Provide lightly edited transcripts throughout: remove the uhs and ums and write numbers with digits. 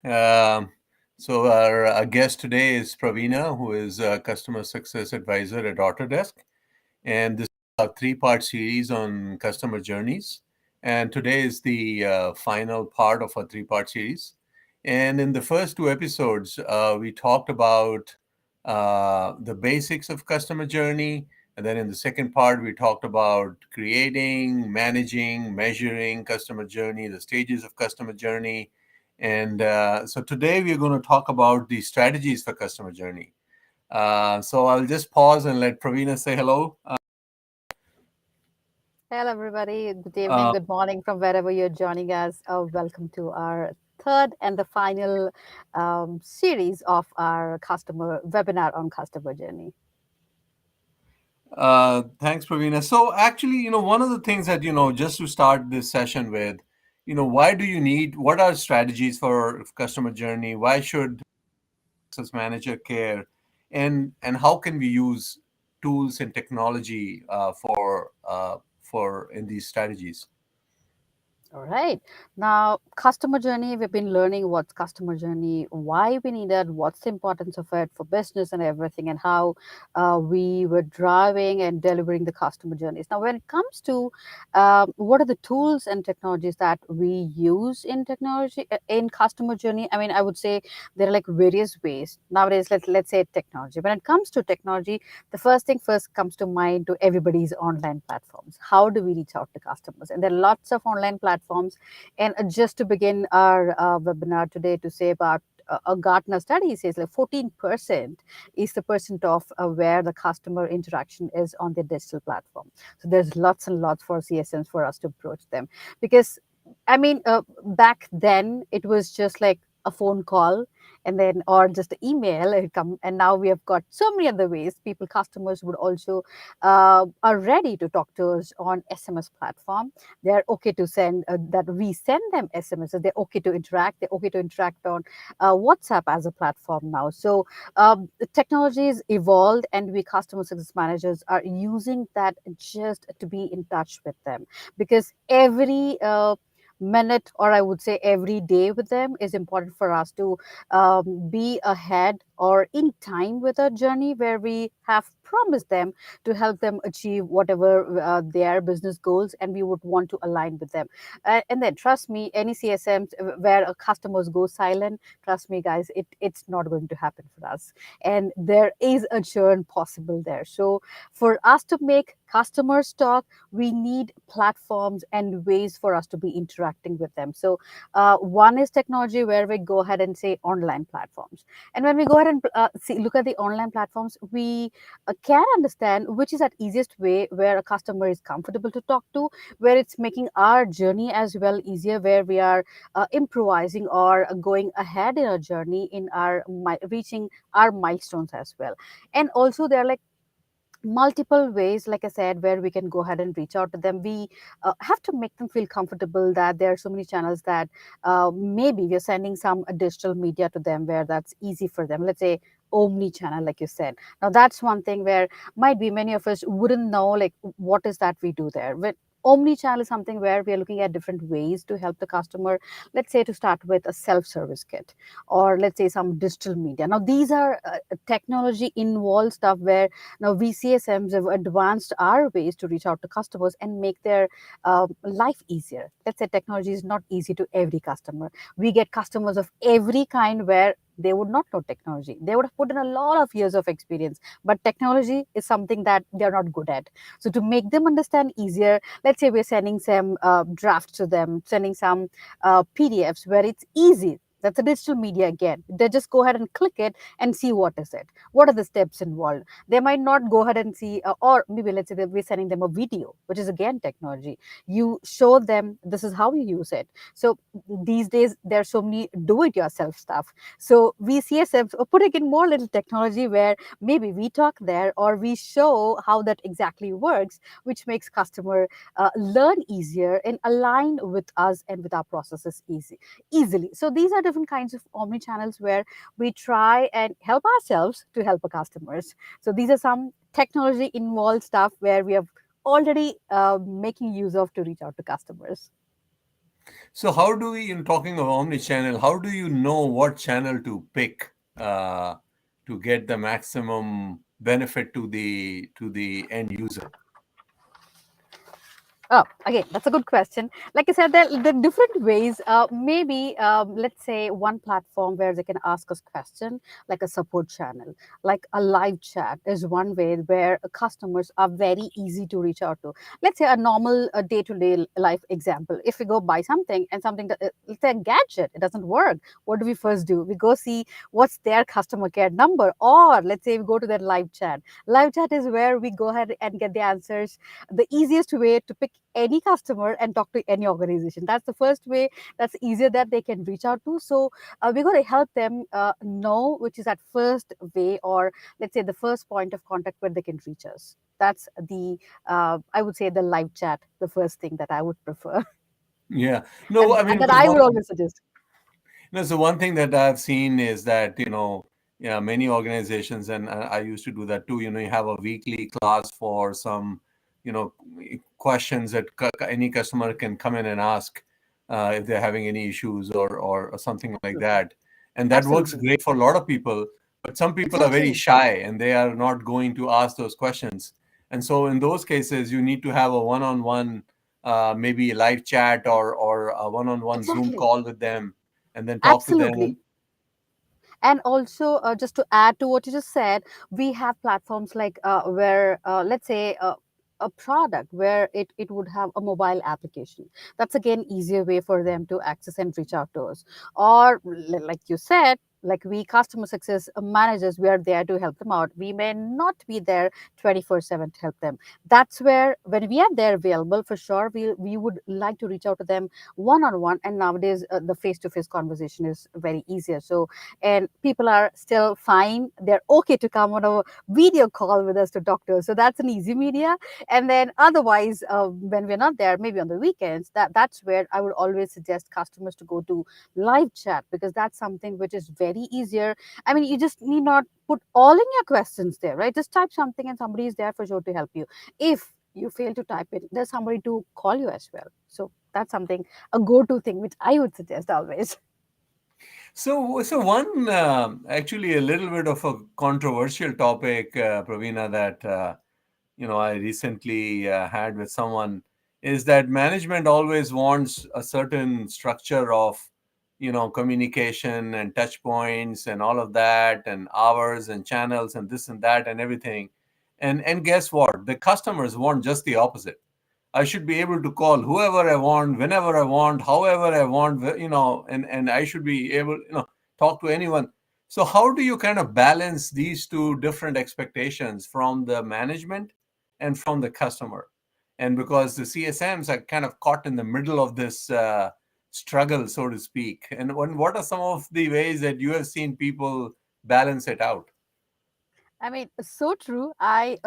Um, so our guest today is Praveena, who is a customer success advisor at Autodesk, and this is a three-part series on customer journeys. And today is the final part of a three-part series. And in the first two episodes, we talked about the basics of customer journey. And then in the second part, we talked about creating, managing, measuring customer journey, the stages of customer journey. And so today we're going to talk about the strategies for customer journey. So I'll just pause and let Praveena say hello. Hello, everybody. Good evening, Uh, good morning from wherever you're joining us. Welcome to our third and the final series of our customer webinar on customer journey. Thanks, Praveena. So actually, one of the things that, just to start this session with, why do you need, what are strategies for customer journey? Why should success manager care? And how can we use tools and technology for in these strategies? All right. Now, customer journey, we've been learning what's customer journey, why we need it, what's the importance of it for business and everything, and how we were driving and delivering the customer journeys. Now, when it comes to what are the tools and technologies that we use in technology, in customer journey, I mean, I would say there are like various ways. Nowadays, let's say technology. When it comes to technology, the first thing first comes to mind to everybody's online platforms. How do we reach out to customers? And there are lots of online platforms. And just to begin our webinar today, to say about a Gartner study says like 14% is the percent of where the customer interaction is on the digital platform. So there's lots and lots for CSMs for us to approach them, because I mean, back then it was just like a phone call and then or just an email it come, and now we have got so many other ways. People, customers would also are ready to talk to us on SMS platform. They're okay to send that we send them SMS. So they're okay to interact. They're okay to interact on WhatsApp as a platform now. So the technology is evolved, and we customer success managers are using that just to be in touch with them, because every minute, or I would say every day with them, is important for us to be ahead or in time with a journey where we have promised them to help them achieve whatever their business goals, and we would want to align with them. And then trust me, any CSMs where customers go silent, trust me guys, it's not going to happen for us, and there is a churn possible there. So for us to make customers talk, we need platforms and ways for us to be interacting with them. So one is technology, where we go ahead and say online platforms. And when we go ahead and look at the online platforms, we can understand which is that easiest way where a customer is comfortable to talk to, where it's making our journey as well easier, where we are improvising or going ahead in our journey in our reaching our milestones as well. And also there are like multiple ways, like I said, where we can go ahead and reach out to them. We have to make them feel comfortable that there are so many channels that maybe we're sending some digital media to them where that's easy for them. Let's say omni-channel, like you said. Now that's one thing where might be many of us wouldn't know like what is that we do there. But omni-channel is something where we are looking at different ways to help the customer. Let's say to start with a self-service kit, or let's say some digital media. Now these are technology involved stuff where now VCSMs have advanced our ways to reach out to customers and make their life easier. Let's say technology is not easy to every customer. We get customers of every kind where they would not know technology. They would have put in a lot of years of experience, but technology is something that they're not good at. So to make them understand easier, let's say we're sending some drafts to them, sending some PDFs where it's easy. That's a digital media again. They just go ahead and click it and see what is it. What are the steps involved? They might not go ahead and see, or maybe let's say that we're sending them a video, which is again technology. You show them this is how you use it. So these days there's so many do-it-yourself stuff. So we CSFs are putting in more little technology where maybe we talk there or we show how that exactly works, which makes customer learn easier and align with us and with our processes easily. So these are different kinds of omni channels where we try and help ourselves to help our customers. So these are some technology involved stuff where we have already making use of to reach out to customers. So how do we, in talking of omni-channel, how do you know what channel to pick to get the maximum benefit to the end user? Oh, again, that's a good question. Like I said, there are different ways. Maybe, let's say, one platform where they can ask us question, like a support channel, like a live chat is one way where customers are very easy to reach out to. Let's say a normal day-to-day life example. If we go buy something and something, let's say a gadget, it doesn't work. What do we first do? We go see what's their customer care number, or let's say we go to their live chat. Live chat is where we go ahead and get the answers, the easiest way to pick any customer and talk to any organization. That's the first way, that's easier that they can reach out to. So we're going to help them know which is that first way, or let's say the first point of contact where they can reach us. That's the I would say the live chat, the first thing that I would prefer. Yeah. No, and, I mean, and that because I would always suggest. so one thing that I've seen is that, yeah, many organizations, and I used to do that too, you have a weekly class for some, questions that any customer can come in and ask if they're having any issues or something like Absolutely. that. And that works Absolutely. great for a lot of people, but some people are very Exactly. shy and they are not going to ask those questions. And so in those cases, you need to have a one-on-one, maybe live chat or a one-on-one Zoom Exactly. call with them and then talk to them. Absolutely. And also, just to add to what you just said, we have platforms like where, let's say, a product where it would have a mobile application. That's again easier way for them to access and reach out to us. Or like you said, like we customer success managers, we are there to help them out. We may not be there 24/7 to help them. That's where when we are there available, for sure, we would like to reach out to them one on one. And nowadays, the face to face conversation is very easier. So and people are still fine, they're okay to come on a video call with us to talk to us, so that's an easy media. And then otherwise, when we're not there, maybe on the weekends, that's where I would always suggest customers to go to live chat, because that's something which is very easier. I mean, you just need not put all in your questions there, right? Just type something and somebody is there for sure to help you. If you fail to type it, there's somebody to call you as well. So that's something, a go-to thing which I would suggest always. So one actually a little bit of a controversial topic, Pravina, that I recently had with someone is that management always wants a certain structure of communication and touch points and all of that and hours and channels and this and that and everything. And guess what? The customers want just the opposite. I should be able to call whoever I want, whenever I want, however I want, and I should be able, talk to anyone. So how do you kind of balance these two different expectations from the management and from the customer? And because the CSMs are kind of caught in the middle of this struggle, so to speak. And what are some of the ways that you have seen people balance it out? I mean, so true. I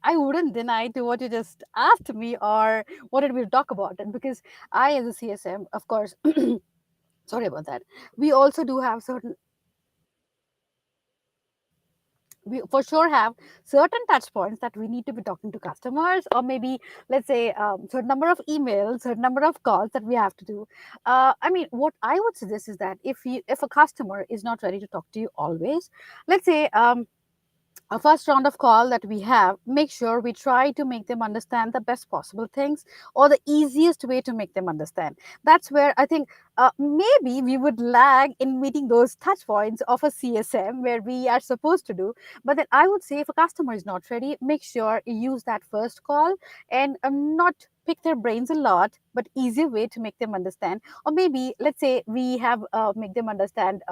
wouldn't deny to what you just asked me or what did we talk about it, because I, as a CSM, of course, sorry about that. We also do have certain, we for sure have certain touch points that we need to be talking to customers, or maybe let's say certain number of emails, certain number of calls that we have to do. I mean, what I would suggest is that if a customer is not ready to talk to you always, let's say a first round of call that we have, make sure we try to make them understand the best possible things, or the easiest way to make them understand. That's where I think maybe we would lag in meeting those touch points of a CSM where we are supposed to do. But then I would say if a customer is not ready, make sure you use that first call and not pick their brains a lot, but easier way to make them understand. Or maybe let's say we have make them understand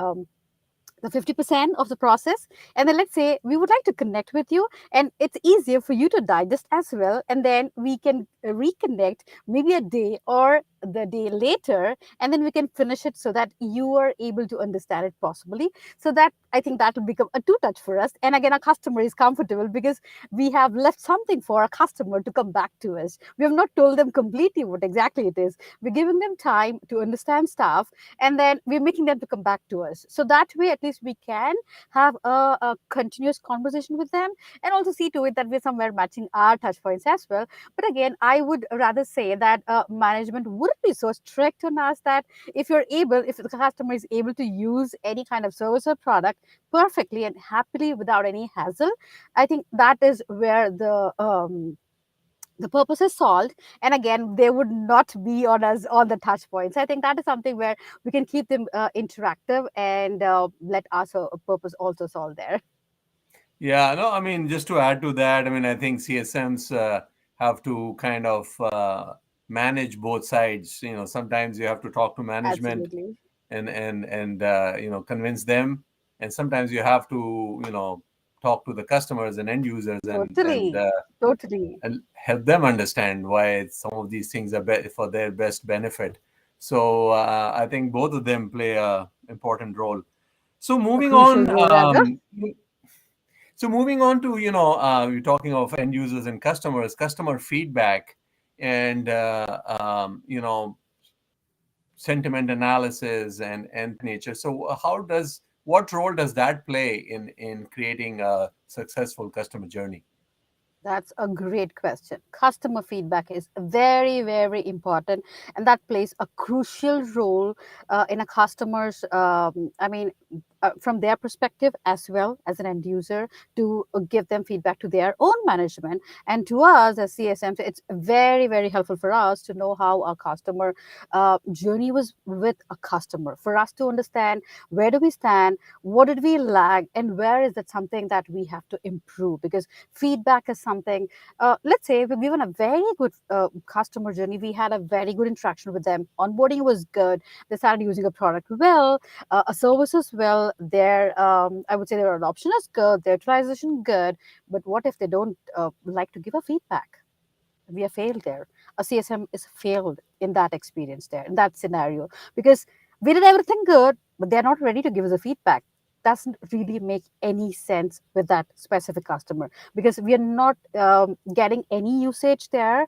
the 50% of the process, and then let's say we would like to connect with you and it's easier for you to digest as well, and then we can reconnect maybe a day or the day later, and then we can finish it so that you are able to understand it possibly. So that I think that will become a two touch for us, and again our customer is comfortable because we have left something for a customer to come back to us. We have not told them completely what exactly it is, we're giving them time to understand stuff, and then we're making them to come back to us. So that way, at least we can have a continuous conversation with them, and also see to it that we're somewhere matching our touch points as well. But again, I would rather say that management would shouldn't be so strict on us that if the customer is able to use any kind of service or product perfectly and happily without any hassle, I think that is where the purpose is solved. And again, they would not be on us on the touch points. I think that is something where we can keep them interactive and let us purpose also solve there. Yeah, no, I mean, just to add to that, I mean, I think CSMs have to kind of manage both sides. Sometimes you have to talk to management Absolutely. and convince them, and sometimes you have to talk to the customers and end users Totally. Totally. and help them understand why some of these things are for their best benefit. So I think both of them play a important role. So A moving crucial on, role rather. to you're talking of end users and customers, customer feedback, and sentiment analysis and nature. So what role does that play in creating a successful customer journey? That's a great question. Customer feedback is very, very important, and that plays a crucial role in a customer's. From their perspective as well as an end user, to give them feedback to their own management and to us as CSMs. It's very, very helpful for us to know how our customer journey was with a customer, for us to understand where do we stand, what did we lag, and where is that something that we have to improve, because feedback is something, let's say we've given a very good customer journey, we had a very good interaction with them, onboarding was good, they started using a product well, a service as well, their I would say their adoption is good, their utilization good, but what if they don't like to give a feedback? We have failed there. A CSM is failed in that experience there, in that scenario, because we did everything good, but they're not ready to give us a feedback. Doesn't really make any sense with that specific customer, because we are not getting any usage there.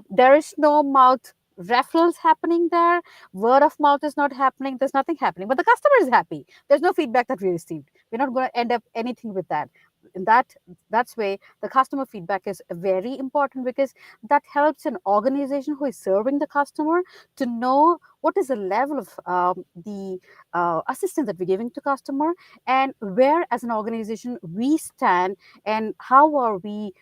There is no mouth referrals happening there. Word of mouth is not happening. There's nothing happening, but the customer is happy. There's no feedback that we received. We're not going to end up anything with that. In that's way, the customer feedback is very important, because that helps an organization who is serving the customer to know what is the level of the assistance that we're giving to customer, and where as an organization we stand, and how are we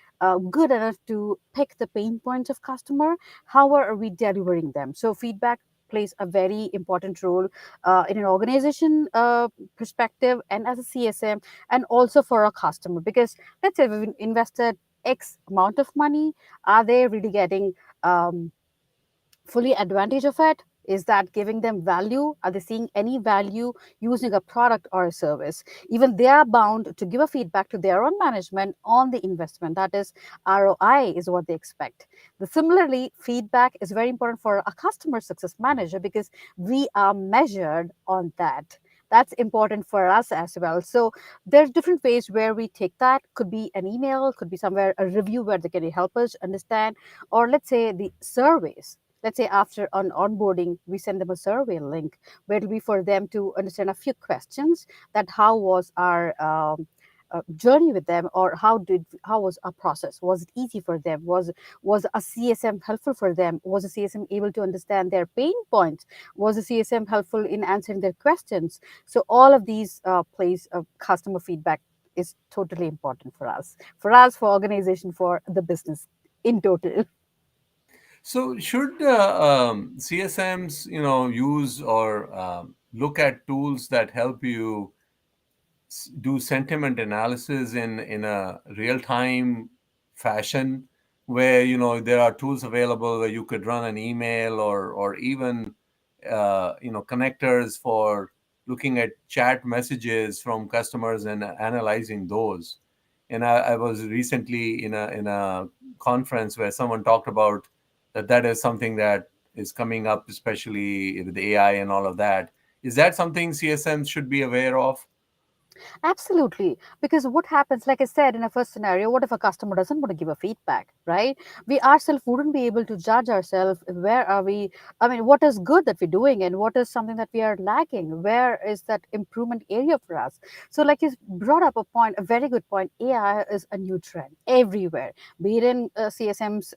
good enough to pick the pain points of customer, how are we delivering them. So feedback plays a very important role in an organization perspective, and as a CSM, and also for a customer, because let's say we've invested X amount of money, are they really getting fully advantage of it? Is that giving them value? Are they seeing any value using a product or a service? Even they are bound to give a feedback to their own management on the investment. That is, ROI is what they expect. Similarly, feedback is very important for a customer success manager, because we are measured on that. That's important for us as well. So there's different ways where we take that. Could be an email, could be somewhere a review where they can help us understand, or let's say the surveys. Let's say after on onboarding, we send them a survey link where it'll be for them to understand a few questions, that how was our journey with them, or how was our process, was it easy for them, was a CSM helpful for them, was a CSM able to understand their pain points, was a CSM helpful in answering their questions. So all of these plays customer feedback is totally important for organization, for the business in total. So should CSMs, use or look at tools that help you do sentiment analysis in a real time fashion, where there are tools available where you could run an email or even connectors for looking at chat messages from customers and analyzing those. And I was recently in a conference where someone talked about that is something that is coming up, especially with AI and all of that. Is that something CSMs should be aware of? Absolutely. Because what happens, like I said, in a first scenario, what if a customer doesn't want to give a feedback, right? We ourselves wouldn't be able to judge ourselves. Where are we? I mean, what is good that we're doing and what is something that we are lacking? Where is that improvement area for us? So, like you brought up a point, a very good point. AI is a new trend everywhere, be it in CSMs,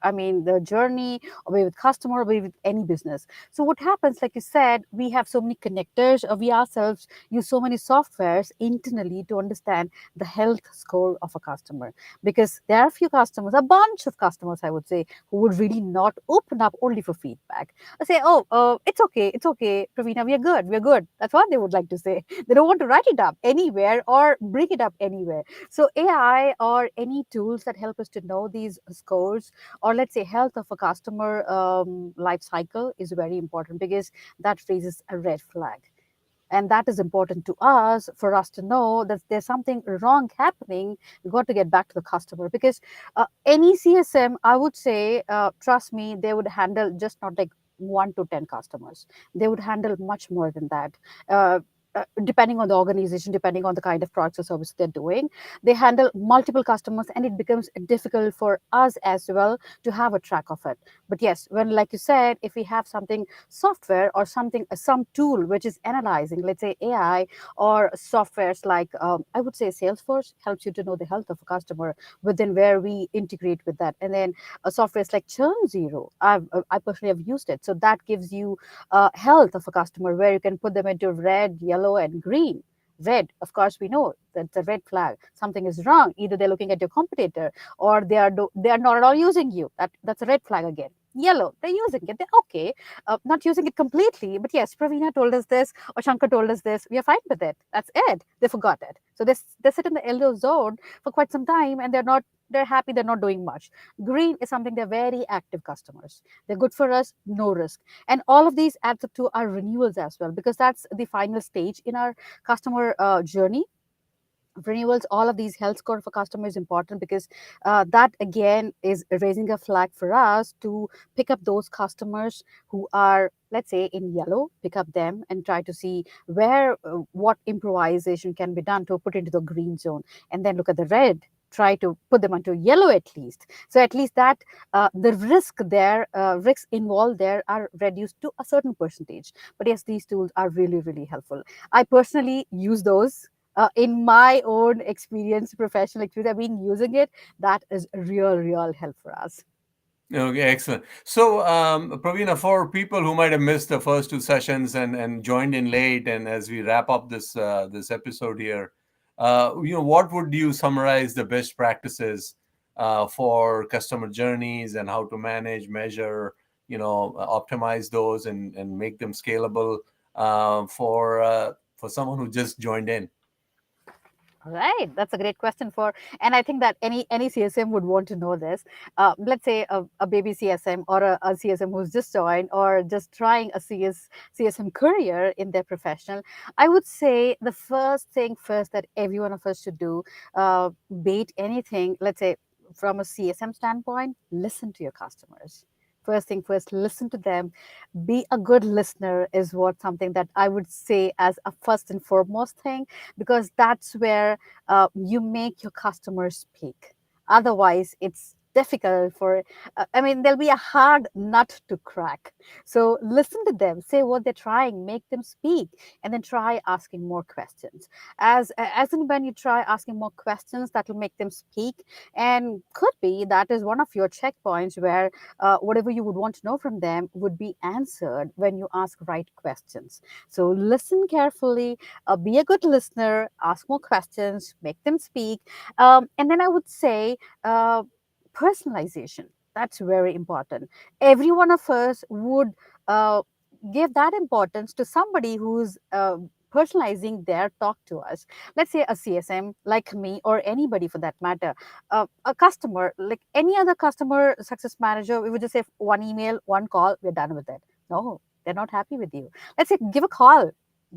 I mean, the journey, or be with customer, or be with any business. So, what happens, like you said, we have so many connectors, we ourselves use so many softwares internally to understand the health score of a customer, because there are a few customers, a bunch of customers I would say, who would really not open up only for feedback. I say, oh, it's okay, Pravina, we're good. That's what they would like to say. They don't want to write it up anywhere or bring it up anywhere. So AI or any tools that help us to know these scores, or let's say health of a customer life cycle, is very important, because that raises a red flag, and that is important to us, for us to know that there's something wrong happening. We got to get back to the customer, because any CSM, I would say, trust me, they would handle just not like 1 to 10 customers. They would handle much more than that. Depending on the organization, depending on the kind of products or service they're doing, they handle multiple customers, and it becomes difficult for us as well to have a track of it. But yes, when, like you said, if we have something software or something, some tool which is analyzing, let's say AI, or softwares like, I would say Salesforce helps you to know the health of a customer, within where we integrate with that. And then softwares like Churn Zero, I personally have used it, so that gives you health of a customer, where you can put them into red, yellow, and green. Red, of course, we know that's a red flag. Something is wrong. Either they're looking at your competitor, or they are not at all using you. That's a red flag again. Yellow, they're using it. They're okay, not using it completely, but yes, Pravina told us this, or Shankar told us this. We are fine with it. That's it. They forgot it. So they sit in the yellow zone for quite some time, and they're happy. They're not doing much. Green is something, they're very active customers. They're good for us, no risk. And all of these adds up to our renewals as well, because that's the final stage in our customer journey. Renewals, all of these health score for customer is important, because that again is raising a flag for us to pick up those customers who are, let's say, in yellow. Pick up them and try to see where what improvisation can be done to put into the green zone, and then look at the red, try to put them onto yellow at least. So at least that the risks involved there are reduced to a certain percentage. But yes, these tools are really, really helpful. I personally use those in my own experience, professional experience. I've been using it. That is real help for us. Okay, excellent. So, Pravina, for people who might have missed the first two sessions and joined in late, and as we wrap up this episode here, what would you summarize the best practices for customer journeys, and how to manage, measure, optimize those, and make them scalable for someone who just joined in? Right, that's a great question for, and I think that any CSM would want to know this. Let's say a baby CSM, or a CSM who's just joined, or just trying a CSM career in their professional. I would say the first thing first that every one of us should do, be it anything. Let's say from a CSM standpoint, listen to your customers. First thing first, listen to them. Be a good listener is what something that I would say as a first and foremost thing, because that's where you make your customers speak. Otherwise, it's difficult for, I mean, there'll be a hard nut to crack. So listen to them, say what they're trying, make them speak, and then try asking more questions. As and when you try asking more questions, that will make them speak. And could be that is one of your checkpoints, where whatever you would want to know from them would be answered when you ask right questions. So listen carefully, be a good listener, ask more questions, make them speak. And then I would say personalization. That's very important. Every one of us would uh, give that importance to somebody who's personalizing their talk to us. Let's say a CSM like me, or anybody for that matter, a customer, like any other customer success manager, we would just say one email, one call, we're done with it. No, they're not happy with you. Let's say give a call,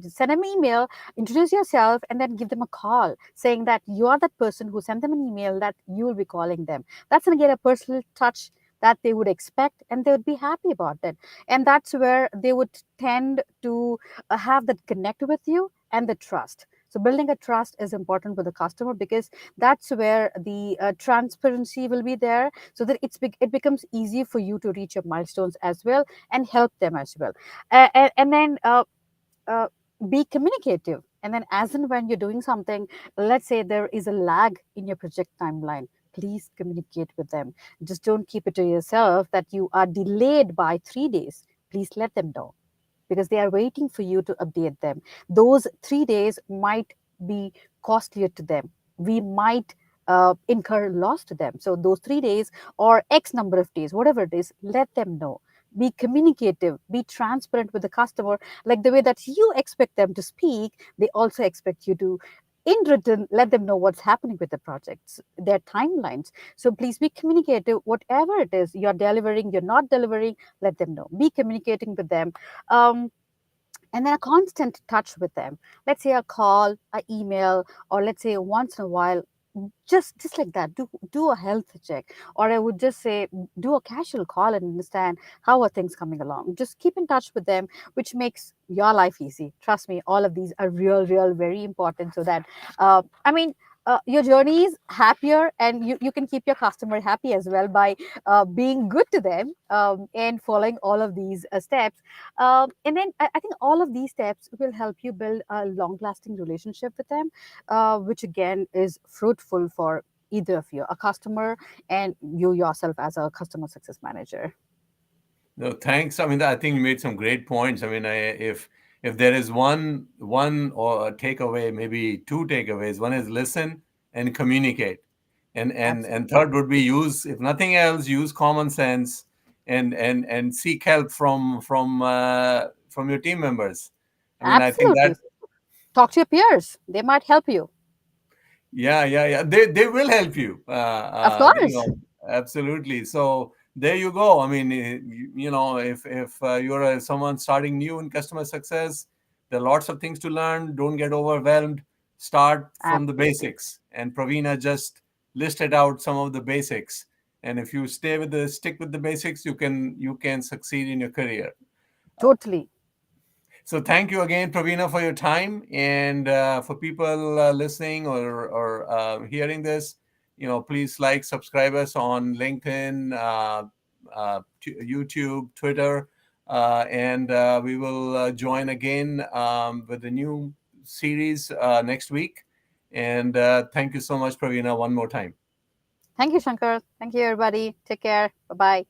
send them an email, introduce yourself, and then give them a call, saying that you are that person who sent them an email, that you will be calling them. That's going to get a personal touch that they would expect, and they would be happy about it. And that's where they would tend to have that connect with you and the trust. So building a trust is important with the customer, because that's where the transparency will be there, so that it becomes easy for you to reach your milestones as well and help them as well. And then uh, be communicative. And then, as and when you're doing something, let's say there is a lag in your project timeline, please communicate with them. Just don't keep it to yourself that you are delayed by 3 days. Please let them know, because they are waiting for you to update them. Those 3 days might be costlier to them. We might incur loss to them. So, those 3 days or X number of days, whatever it is, let them know. Be communicative, be transparent with the customer, like the way that you expect them to speak, they also expect you to. In return, let them know what's happening with the projects, their timelines. So please be communicative, whatever it is you're delivering, you're not delivering, let them know. Be communicating with them. Um, and then a constant touch with them. Let's say a call, a email, or let's say once in a while, just like that, do a health check. Or I would just say, do a casual call and understand how are things coming along. Just keep in touch with them, which makes your life easy. Trust me, all of these are real very important, so that I mean, your journey is happier, and you can keep your customer happy as well by being good to them, and following all of these steps. And then I think all of these steps will help you build a long lasting relationship with them, which again is fruitful for either of you, a customer and you yourself as a customer success manager. No, thanks. I mean, I think you made some great points. I mean, if there is one or a takeaway, maybe two takeaways. One is listen and communicate, and Absolutely. third would be use, if nothing else, use common sense and seek help from your team members. I mean, I think that Absolutely. Talk to your peers. They might help you. yeah. They will help you. Of You course. know, absolutely. So there you go. I mean, you know, if you're someone starting new in customer success, there are lots of things to learn. Don't get overwhelmed. Start from the Absolutely. basics. And Pravina just listed out some of the basics. And if you stick with the basics, you can succeed in your career. Totally. So thank you again, Pravina, for your time, and for people listening or hearing this, please like, subscribe us on LinkedIn, YouTube, Twitter, and we will join again with a new series next week. And thank you so much, Pravina, one more time. Thank you, Shankar. Thank you, everybody. Take care. Bye bye.